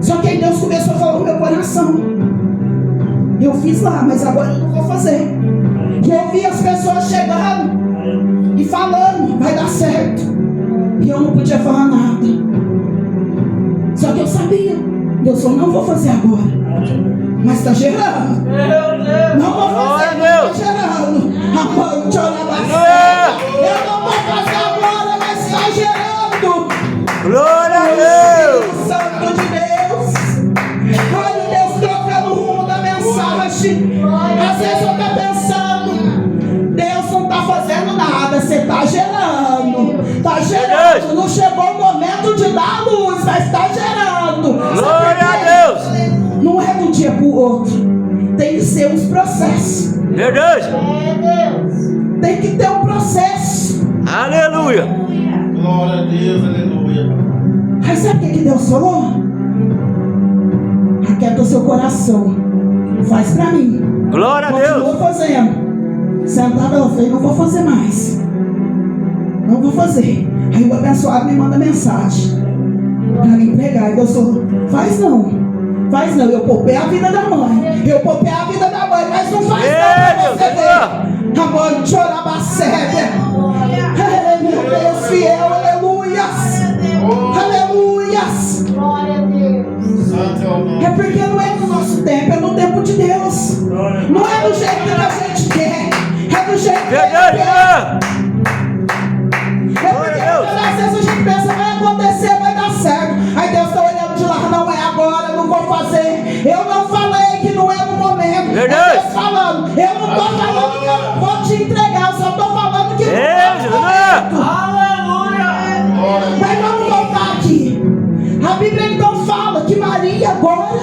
Só que aí Deus começou a falar no meu coração. Eu fiz lá, mas agora eu não vou fazer. E eu vi as pessoas chegando e falando, vai dar certo. E eu não podia falar nada. Só que eu sabia. Deus falou, não vou fazer agora. Mas está gerando. Não vou fazer, mas está gerando. Amante orabacébia. Eu não vou fazer agora, mas está gerando. Glória a Deus. Santo de Deus. Olha Deus trocando o rumo da mensagem. Às vezes eu estou pensando, outro. Tem que ser uns processos. Verdade. Tem que ter um processo. Aleluia. Glória a Deus, aleluia. Aí sabe o que Deus falou? Aquieta o seu coração. Faz pra mim. Glória a Continua Deus. fazendo. Sentada, eu falei, não vou fazer mais. Não vou fazer. Aí o abençoado me manda mensagem pra me pregar. E Deus falou, faz não. Faz não. Eu poupei a vida da mãe. Eu poupei a vida da mãe. Mas não faz não pra você ver. A mãe de Orabacélia. Meu Deus fiel. Aleluias. Aleluias. Santo é o nome. É porque não é no nosso tempo, é no tempo de Deus. Não é do jeito que a gente quer, é do jeito que Ele Verdade. quer. É Glória porque a Deus. às vezes a gente pensa, vai acontecer, vai dar certo. Aí Deus está olhando de lá, não é agora, não vou fazer. Eu não falei que não é no momento. Verdade. É Deus falando. Eu não estou falando que eu não vou te entregar, eu só estou falando que não é no momento. Mas vamos voltar aqui. A Bíblia então fala que Maria agora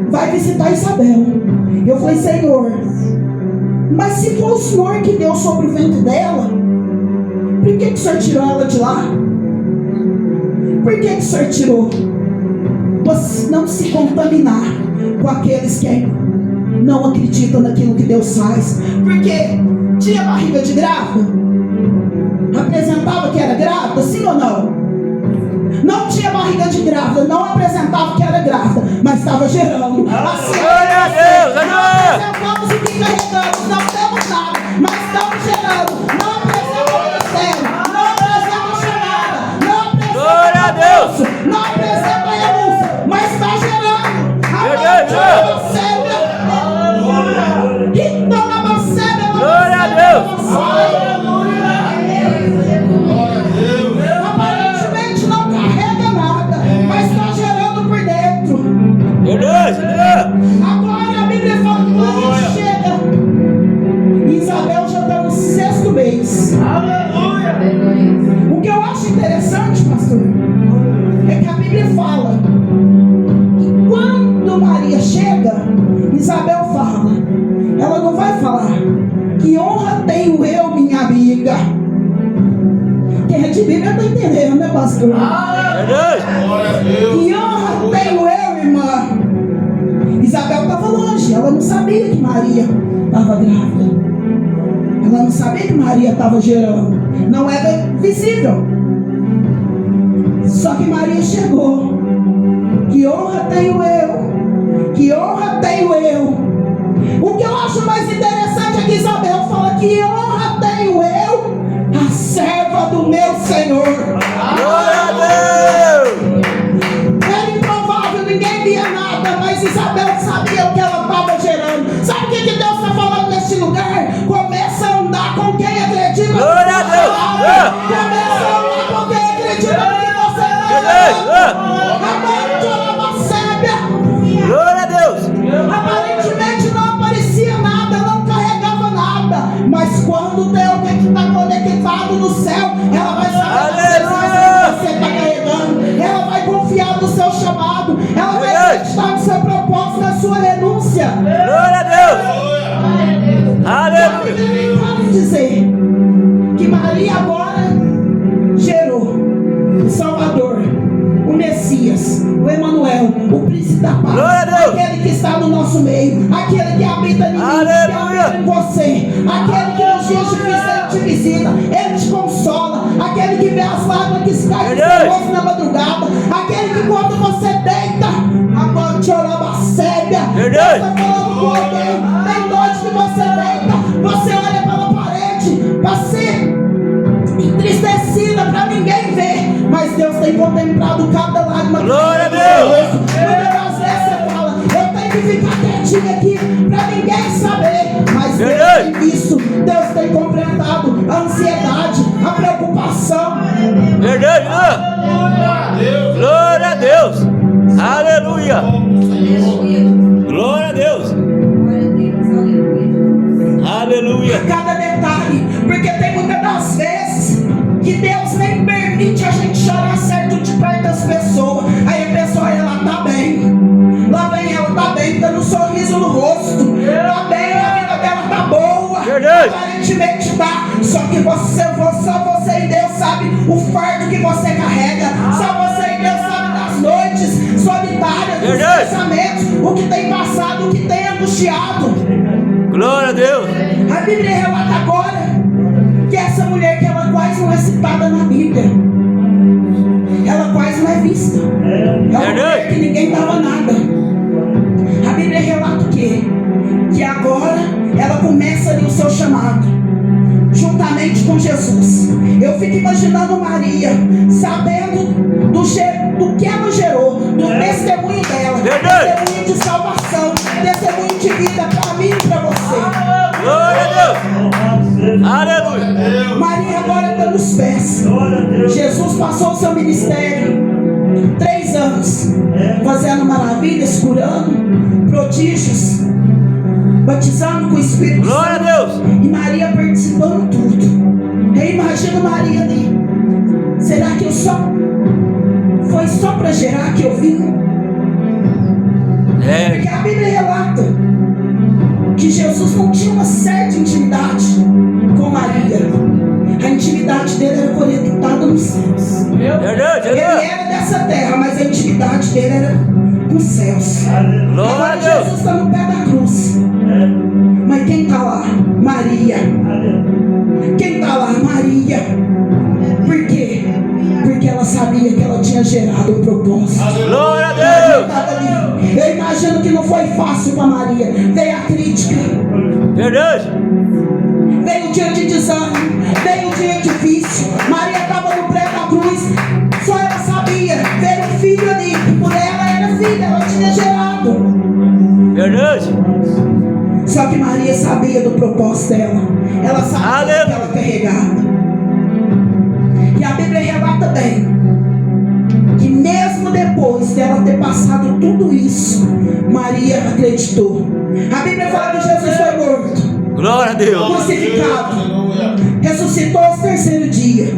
vai visitar Isabel. Eu falei, Senhor, mas se for o Senhor que deu sobre o ventre dela, por que o Senhor tirou ela de lá? Por que o Senhor tirou? Para não se contaminar com aqueles que não acreditam naquilo que Deus faz. Porque tinha barriga de grávida? Apresentava que era grávida, sim ou não? Não tinha barriga de grávida, não apresentava que era grávida, mas estava gerando. Assim, Glória a Deus, não apresentamos o que carregamos, não temos nada, mas estamos gerando. Não apresentamos mistério, não apresentamos chamada, não apresentamos Glória a Deus. recurso, não apresentamos renúncia, mas está gerando. Verdade. Então na macébia, Glória a Deus. aparentemente não carrega nada, mas está gerando por dentro. Verdade. Agora a Bíblia fala que Maria chega. Isabel já está no 6º mês. O que eu acho interessante, pastor, é que a Bíblia fala que quando Maria chega, Isabel fala, ela não vai falar que honra tenho eu, minha amiga. Quem é de Bíblia está entendendo, né, pastor? Verdade. Glória a Deus. Que honra tenho eu, irmã. Isabel estava longe, ela não sabia que Maria estava grávida. Ela não sabia que Maria estava gerando. Não era visível. Só que Maria chegou. Que honra tenho eu. Que honra tenho eu. O que eu acho mais interessante é que Isabel fala que honra tenho eu, a serva do meu Senhor. Glória a Deus. Era improvável, ninguém via nada, mas Isabel sabia o que ela estava gerando. Sabe o que Deus está falando neste lugar? Começa a andar com quem acredita. Glória a Deus. Começa a andar com quem acredita no que você está gerando. Glória a Deus. Aparentemente não aparecia nada, não carregava nada, mas quando tem alguém que está conectado no céu, ela vai saber que você está carregando, ela vai confiar no seu chamado, ela vai acreditar no seu propósito, na sua renúncia. Glória a Deus. Aleluia. Eu quero dizer que Maria agora gerou o Salvador, o Messias, o Emanuel, o príncipe da paz, Glória a Deus. aquele que está no nosso meio, aquele que habita em mim, que Aleluia. habita em você, aquele que nos dias difíceis te visita, ele te consola, aquele que vê as lágrimas que caem do seu rosto na madrugada, aquele que quando você deita, a noite Orabacélia, Verdade. está falando com alguém, tem noite que você deita, você olha pela parede, para ser entristecida para ninguém ver, mas Deus tem contemplado cada lágrima. Glória a Deus. Porque às vezes você fala, eu tenho que ficar quietinho aqui para ninguém saber, mas Deus Verdade. tem visto, Deus tem compreendado a ansiedade, a preocupação. Verdade. Glória a Deus. Aleluia. Glória a Deus. Aleluia. Cada detalhe, porque tem muitas das vezes que Deus nem permite a gente chorar certo de perto das pessoas. Aí a pessoa, ela tá bem, lá vem ela, tá bem, tá aparentemente dá. Só que só você e Deus sabe o fardo que você carrega. Só você e Deus sabe das noites solitárias, dos Verdade. pensamentos, o que tem passado, o que tem angustiado. Glória a Deus. A Bíblia relata agora que essa mulher, que ela quase não é citada na Bíblia, ela quase não é vista. É uma mulher que ninguém dava nada. A Bíblia relata o quê? Que agora ela começa ali o seu chamado, juntamente com Jesus. Eu fico imaginando Maria, sabendo do que ela gerou, do testemunho dela, testemunho de salvação, testemunho de vida para mim e para você. Glória a Deus. Aleluia. Maria agora está nos pés. Jesus passou o seu ministério 3 anos, fazendo maravilhas, curando, prodígios, batizando com o Espírito Glória a Santo. Deus. E Maria participando de tudo. Eu imagino Maria ali. Será que foi só para gerar que eu vim? Porque a Bíblia relata que Jesus não tinha uma certa intimidade com Maria. A intimidade dele era conectada nos céus. Verdade, Ele verdade. era dessa terra, mas a intimidade dele era com os céus. Glória Agora a Deus. Jesus está no pé da cruz. Mas quem está lá? Maria. Quem está lá? Maria. Por quê? Porque ela sabia que ela tinha gerado um propósito. Glória a Maria Deus. estava ali. Eu imagino que não foi fácil para Maria. Veio a crítica, Verdade. veio o dia de desânimo, veio o dia difícil. Maria estava no pé da cruz. Só ela sabia. Veio um filho ali. Por ela era filha, ela tinha gerado. Verdade. Só que Maria sabia do propósito dela. Ela sabia o que ela carregava. E a Bíblia relata bem que mesmo depois dela ter passado tudo isso, Maria acreditou. A Bíblia fala que Jesus foi morto, Glória a Deus. crucificado, ressuscitou aos 3º dia.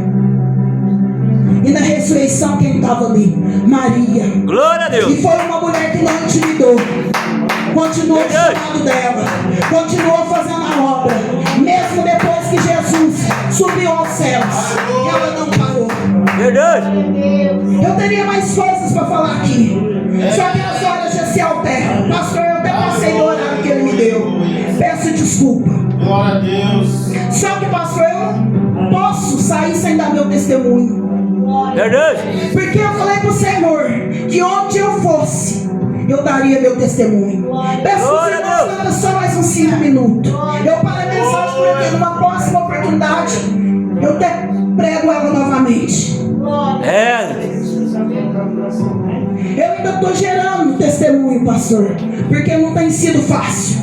E na ressurreição quem estava ali? Maria. Glória a Deus. E foi uma mulher que não intimidou. Continuou o chamado dela, continuou fazendo a obra, mesmo depois que Jesus subiu aos céus, ela não parou. Verdade. Eu teria mais coisas para falar aqui, só que as horas já se alteram. Pastor, eu até passei do horário que ele me deu, peço desculpa. Glória a Deus. Só que, pastor, eu não posso sair sem dar meu testemunho, Verdade. porque eu falei para o Senhor que onde eu fosse, eu daria meu testemunho. Peço que os irmãos dando só mais uns 5 minutos. Eu paro a mensagem porque numa próxima oportunidade eu até prego ela novamente. Eu ainda estou gerando testemunho, pastor, porque não tem sido fácil.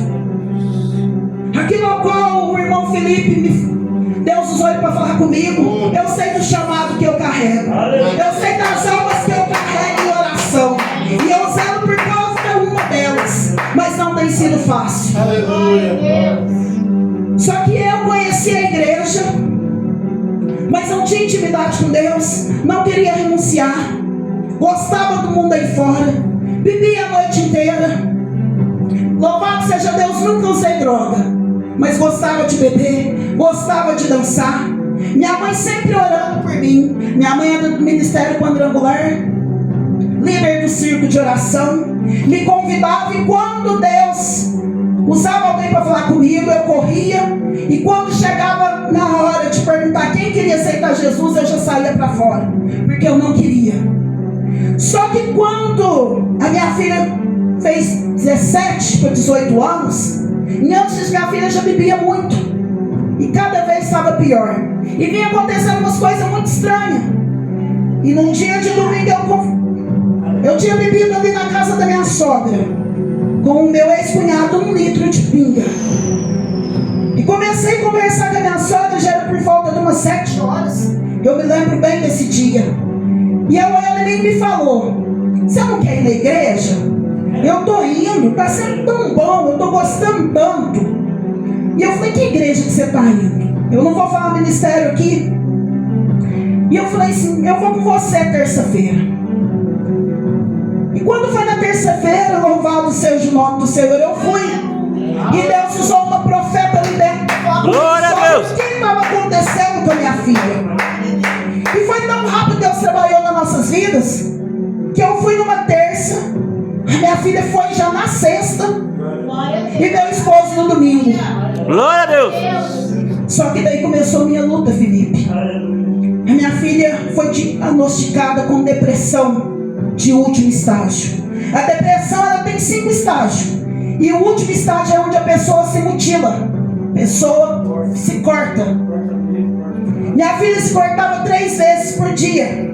Aqui no qual o irmão Felipe Deus usou ele para falar comigo. Eu sei do chamado que eu carrego. Eu sei das almas que eu carrego em oração. E eu zelo por causa de uma delas. Mas não tem sido fácil. Aleluia. Só que eu conheci a igreja, mas não tinha intimidade com Deus. Não queria renunciar. Gostava do mundo aí fora. Bebia a noite inteira. Louvado seja Deus, nunca usei droga. Mas gostava de beber, gostava de dançar. Minha mãe sempre orando por mim. Minha mãe é do Ministério Quadrangular, líder do circo de oração. Me convidava e quando Deus usava alguém para falar comigo, eu corria. E quando chegava na hora de perguntar quem queria aceitar Jesus, eu já saía para fora, porque eu não queria. Só que quando a minha filha fez 17 para 18 anos, e antes minha filha já bebia muito, e cada vez estava pior, e vinha acontecendo umas coisas muito estranhas. E num dia de domingo eu tinha bebido ali na casa da minha sogra com o meu ex-cunhado 1 litro de pinga, e comecei a conversar com a minha sogra. Já era por volta de umas 7 horas. Eu me lembro bem desse dia. E ela me falou: você não quer ir na igreja? Eu tô indo, tá sendo tão bom, eu tô gostando tanto. E eu falei: que igreja que você tá indo? Eu não vou falar ministério aqui. E eu falei assim: eu vou com você terça-feira. E quando foi na terça-feira, louvado seja o nome do Senhor, eu fui. E Deus usou uma profeta ali dentro. Glória a Deus. acontecendo com a minha filha. E foi tão rápido Deus trabalhou nas nossas vidas, que eu fui numa terça, a minha filha foi já na sexta, e meu esposo no domingo. Glória a Deus. Só que daí começou a minha luta, Felipe. A minha filha foi diagnosticada com depressão de último estágio. A depressão, ela tem 5 estágios. E o último estágio é onde a pessoa se mutila. A pessoa se corta. Minha filha se cortava 3 vezes por dia.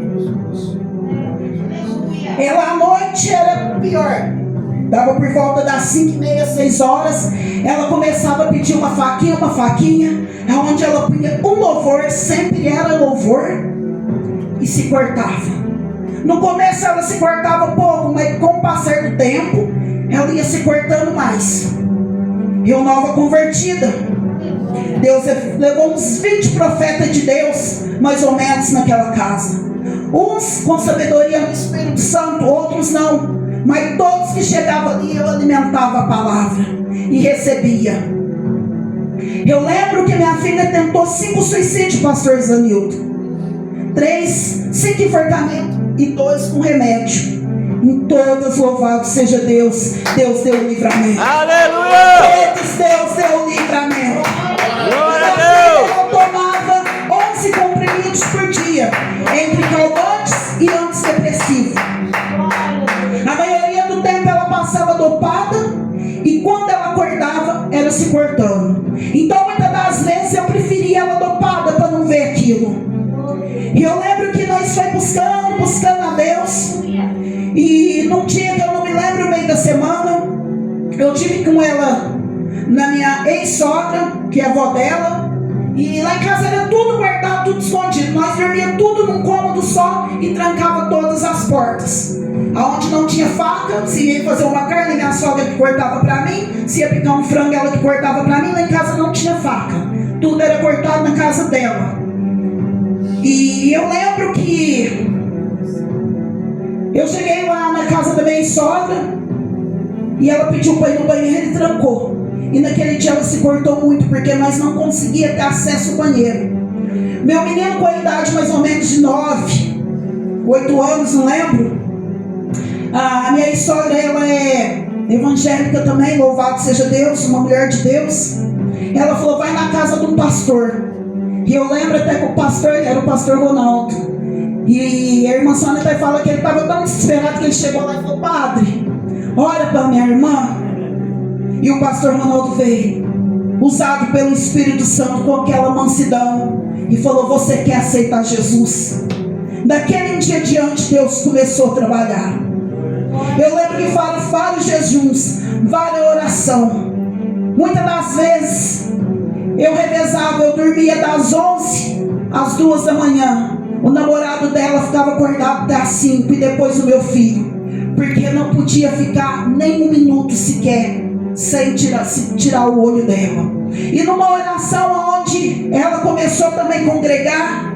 Ela à noite era pior. Dava por volta das 5h30, 6 horas. Ela começava a pedir uma faquinha. Onde ela punha um louvor, sempre era louvor, e se cortava. No começo ela se cortava pouco, mas com o passar do tempo, ela ia se cortando mais. Eu, nova convertida, Deus levou uns 20 profetas de Deus, mais ou menos, naquela casa. Uns com sabedoria do Espírito Santo, outros não. Mas todos que chegavam ali, eu alimentava a palavra e recebia. Eu lembro que minha filha tentou 5 suicídios, pastor Zanilton. 5 enforcamentos e 2 com remédio. Em todas, louvado seja Deus. Deus deu o livramento. Aleluia! Todos, Deus deu o livramento. Glória a Deus! Eu tomava 11 comprimidos por dia, entre calmantes e antidepressivos. A maioria do tempo ela passava dopada, e quando ela acordava, era se cortando. Então muitas das vezes eu preferia ela dopada para não ver aquilo. E eu lembro que nós foi buscando a Deus. E num dia que eu não me lembro, no meio da semana, eu tive com ela na minha ex-sogra, que é a avó dela. E lá em casa era tudo guardado, tudo escondido. Nós dormíamos tudo num cômodo só e trancava todas as portas. Aonde não tinha faca, se ia fazer uma carne, minha sogra que cortava pra mim. Se ia picar um frango, ela que cortava pra mim. Lá em casa não tinha faca. Tudo era cortado na casa dela. E eu lembro que eu cheguei lá na casa da minha sogra e ela pediu para ir no banheiro e trancou. E naquele dia ela se cortou muito, porque nós não conseguíamos ter acesso ao banheiro. Meu menino com a idade mais ou menos de 9, 8 anos, não lembro. A minha ex-sogra, ela é evangélica também, louvado seja Deus, uma mulher de Deus. Ela falou, vai na casa de um pastor. E eu lembro até que o pastor era o pastor Ronaldo. E a irmã Sônia até fala que ele estava tão desesperado que ele chegou lá e falou, padre, ora para minha irmã. E o pastor Ronaldo veio, usado pelo Espírito Santo com aquela mansidão, e falou, você quer aceitar Jesus? Daquele dia diante Deus começou a trabalhar. Eu lembro que fala vários jejuns, várias oração. Muitas das vezes eu revezava, eu dormia das 11 às 2 da manhã. O namorado dela ficava acordado até às 5, e depois o meu filho, porque não podia ficar nem um minuto sequer sem tirar o olho dela. E numa oração onde ela começou também a congregar,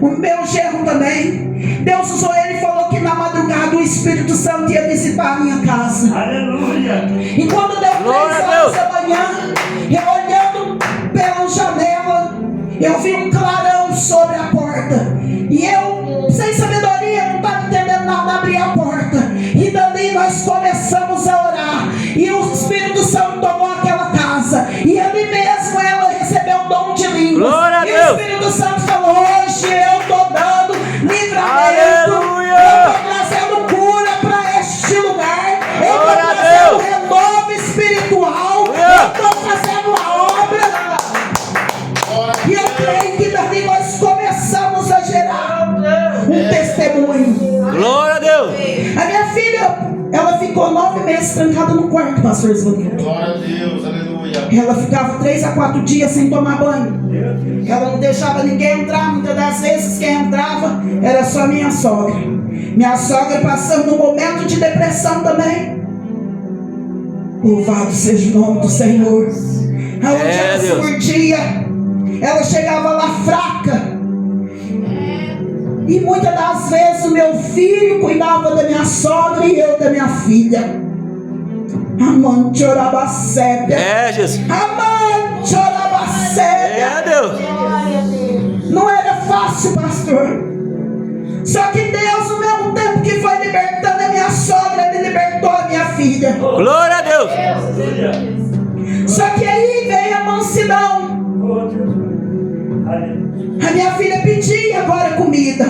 o meu genro também, Deus usou ele e falou que na madrugada o Espírito Santo ia visitar a minha casa. Aleluia! E quando deu 3 horas da manhã, eu olhando pela janela, eu vi um clarão sobre a porta. E eu, sem sabedoria, não estava entendendo nada, abri a porta. E dali nós começamos a orar. E o Espírito Santo tomou aquela casa. E ali mesmo ela recebeu um dom de línguas. Glória a E Deus. o Espírito Santo falou, hoje eu estou dando livramento. Aleluia. Eu estou trazendo cura para este lugar. Eu estou Glória a trazendo Deus. renovo espiritual. Aleluia. Eu estou fazendo a obra. E eu creio que dali nós começamos a gerar um testemunho. Glória a Deus. A minha filha, ela ficou 9 meses trancada no quarto, pastor Zanilton. Glória a Deus, aleluia. Ela ficava 3 a 4 dias sem tomar banho. Ela não deixava ninguém entrar. Muitas das vezes quem entrava era só minha sogra. Minha sogra passando um momento de depressão também. Louvado seja o nome do Senhor. Aonde ela se Deus. curtia, ela chegava lá fraca. E muitas das vezes o meu filho cuidava da minha sogra e eu da minha filha. Amante orabacébia. Jesus. Amante orabacébia. recebe. É, Deus. Não era fácil, pastor. Só que Deus, no mesmo tempo que foi libertando a minha sogra, Ele libertou a minha filha. Glória a Deus. Só que aí veio a mansidão. A minha filha pedia agora comida.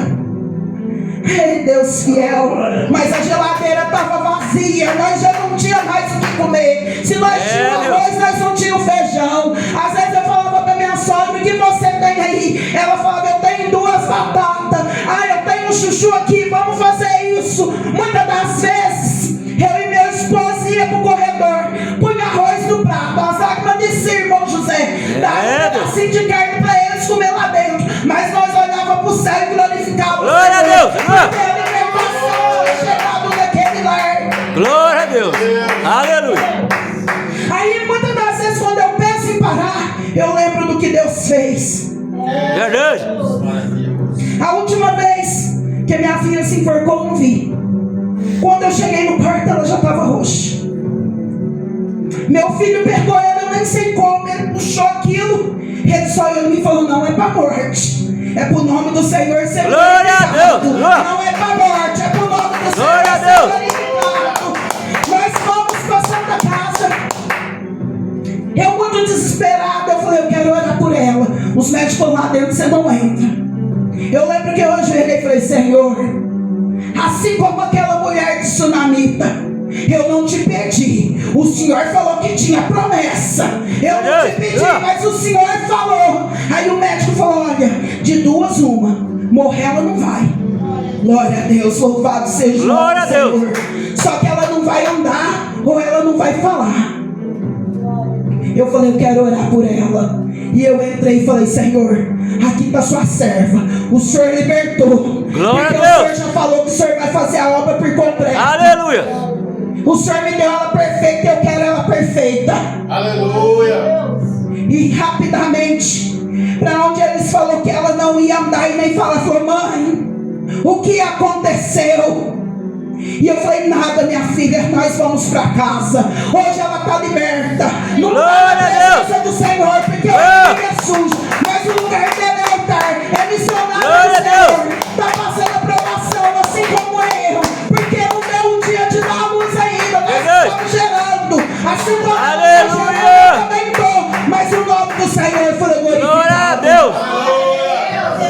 Ei, Deus fiel. Mas a geladeira estava vazia. Nós já não tínhamos mais o que comer. Se nós tínhamos arroz, nós não tínhamos feijão. Às vezes eu falava para minha sogra: o que você tem aí? Ela falava: eu tenho 2 batatas. Ah, eu tenho um chuchu aqui, vamos fazer isso. Muitas das vezes eu e meu esposo ia para o corredor, punha arroz no prato, as lágrimas desciam, irmão José, dava um pedacinho de carne para eles comer lá dentro. Mas nós olhávamos para o céu e glorificávamos. Glória a Deus. Porque a libertação tinha chegado naquele lar. Glória a Deus. Aleluia. Aí muitas das vezes quando eu penso em parar, eu lembro do que Deus fez. Verdade. A última vez que minha filha se enforcou, eu não vi. Quando eu cheguei no quarto, ela já estava roxa. Meu filho pegou ela, eu nem sei como, ele puxou aquilo. Ele só olhou em mim e falou: não é para morte, é para o nome do Senhor ser Glória a Deus. Não é para morte, é para o nome do Senhor Glória a ser Deus. glorificado. Nós fomos para a Santa Casa. Eu muito desesperado, eu falei: eu quero orar por ela. Os médicos foram lá dentro, você não entra. Eu lembro que eu ajoelhei e falei: Senhor, assim como aquela mulher de Sunamita, eu não te pedi. O Senhor falou que tinha promessa. Eu não te pedi, mas o Senhor falou. Aí o médico falou: olha, de 2 uma, morrer ela não vai. Glória a Deus, louvado seja o nome do Senhor. Só que ela não vai andar, ou ela não vai falar. Eu falei: eu quero orar por ela. E eu entrei e falei: Senhor, aqui está sua serva. O Senhor libertou. Glória porque a Deus. o Senhor já falou que o Senhor vai fazer a obra por completo. Aleluia. O Senhor me deu ela perfeita, eu quero ela perfeita. Aleluia. E rapidamente, para onde eles falaram que ela não ia andar e nem falar, falou: mãe, o que aconteceu? E eu falei: nada, minha filha, nós vamos para casa. Hoje ela está liberta. Não está na presença do Senhor, porque o lugar é sujo, mas o lugar dela é altar, é missionário do Senhor. Está passando a provação, assim como eu, porque não deu um dia de dar a luz ainda. Nós estamos gerando, assim como eu também estou, mas o nome do Senhor foi glorificado. Glória a Deus.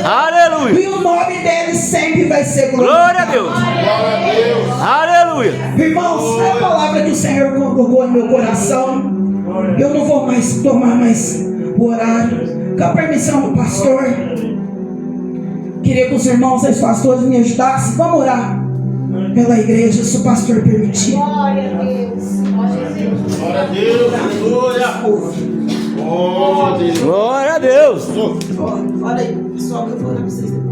Aleluia. E o nome dele sempre vai ser Glória a glorificado. Deus. Aleluia. Irmãos, é a palavra que o Senhor colocou no meu coração. Eu não vou mais tomar mais o horário. Com a permissão do pastor, queria que os irmãos e os pastores me ajudassem. Vamos orar pela igreja, se o pastor permitir. Glória a Deus. Aleluia. Oh, Deus. Glória a Deus. Olha aí, pessoal, que eu vou orar para vocês depois.